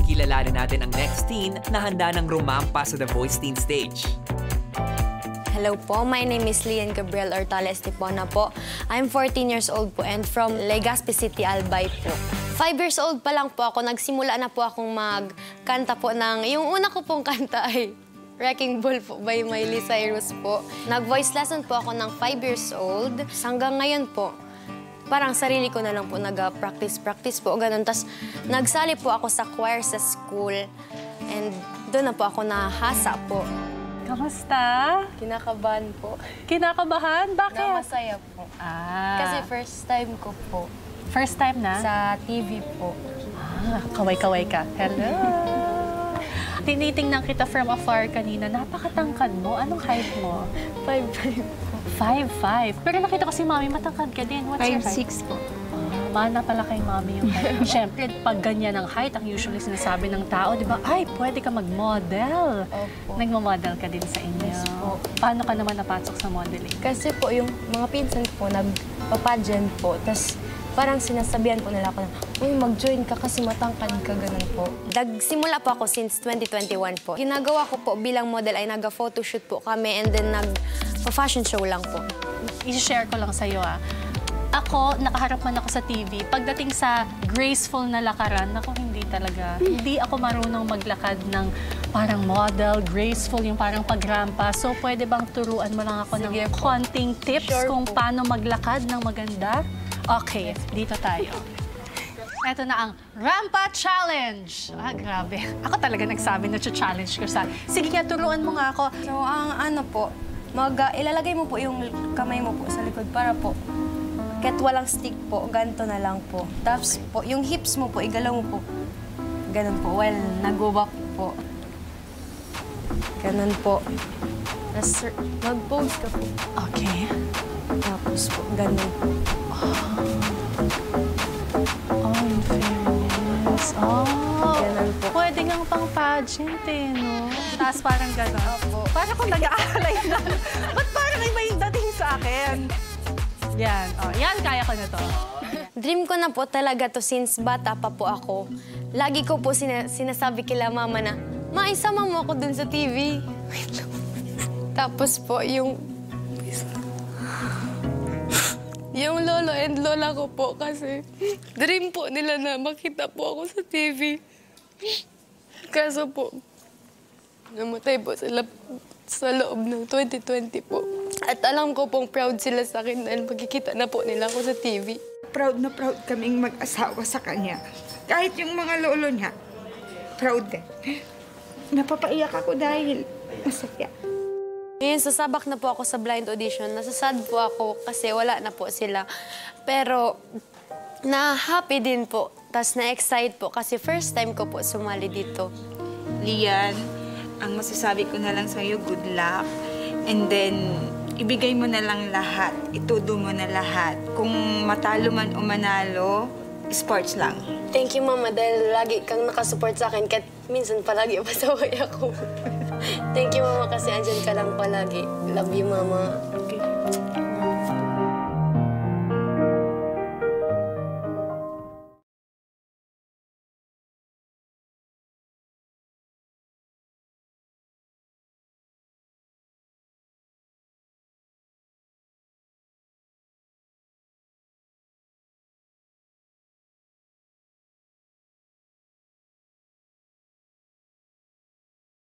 Kikilalanin natin ang next teen na handa ng rumampa sa The Voice Teen Stage. Hello po, my name is Lian Gabriel Ortales Estipona po. I'm 14 years old po and from Legazpi City, Albay po. 5 years old pa lang po ako, nagsimula na po akong magkanta po ng... Yung una ko pong kanta ay Wrecking Ball po by Miley Cyrus po. Nag-voice lesson po ako ng 5 years old. Hanggang ngayon po, parang sarili ko na lang po nag-practice po, ganun. Tapos nagsali po ako sa choir sa school and doon na po ako nahasa po. Kamusta? Kinakabahan po. Kinakabahan? Bakit? Na masaya po. Kasi first time ko po. First time na? Sa TV po. Kaway-kaway ka. Hello! Tinitingnan kita from afar kanina. Napakatangkad mo. Anong height mo? 5'5" po. 5'5". Pero nakita ko si Mami, matangkad ka din. What's your height? 5'6" po. Mana pala kay Mami yung height. Siyempre, pag ganyan ang height, ang usually sinasabi ng tao, di ba, ay, pwede ka mag-model. Opo. Nagmo-model ka din sa inyo. Yes po. Paano ka naman napasok sa modeling? Kasi po, yung mga pinsan po, nagpapageant po. Tapos parang sinasabihan po nila ako na, uy, mag-join ka kasi matangkad ka, ganun po. Nagsimula po ako since 2021 po. Ginagawa ko po bilang model ay nag-photoshoot po kami and then nag-fashion show lang po. I-share ko lang sa'yo, Ako, nakaharap man ako sa TV. Pagdating sa graceful na lakaran, ako hindi talaga. Hindi ako marunong maglakad ng parang model, graceful, yung parang pagrampa. So, pwede bang turuan mo lang ako ng konting tips kung paano maglakad ng maganda? Okay, dito tayo. Ito na ang Rampa Challenge. Grabe. Ako talaga nagsabi na challenge ko sa... Sige nga, turuan mo nga ako. So, ang ano po, ilalagay mo po yung kamay mo po sa likod para po kahit walang stick po, ganito na lang po. Tapos po, yung hips mo po, igalaw mo po. Ganun po, while nag-walk po. Ganun po. Tapos mag-pose ka po. Okay. Tapos po, ganun po. Oh, in fairness. Ganun po. Pwede ngang pang pageant no? Tapos parang gano'n. Opo. Parang kung nag-aalay na. Ba't parang iba yung dating sa akin? Yan. Yan, kaya ko na to. Dream ko na po talaga to since bata pa po ako. Lagi ko po sinasabi kila mama na, Ma, isama mo ako dun sa TV. Tapos po, yung lolo and lola ko po kasi dream po nila na makita po ako sa TV. Kaso po, namatay po sila sa loob ng 2020 po. At alam ko pong proud sila sa akin dahil magkikita na po nila ako sa TV. Proud na proud kaming mag-asawa sa kanya. Kahit yung mga lolo niya, proud din. Napapaiyak ako dahil masaya. Ngayon, sasabak na po ako sa blind audition. Nasasad po ako kasi wala na po sila. Pero na-happy din po. Tapos na-excite po kasi first time ko po sumali dito. Lian, ang masasabi ko na lang sa'yo, good luck. And then, ibigay mo na lang lahat. Itudo mo na lahat. Kung matalo man o manalo, sports lang. Thank you, Mama, dahil lagi kang nakasupport sa akin kahit minsan palagi pasaway ako. Thank you, Mama, kasi andyan ka lang palagi. Love you, Mama.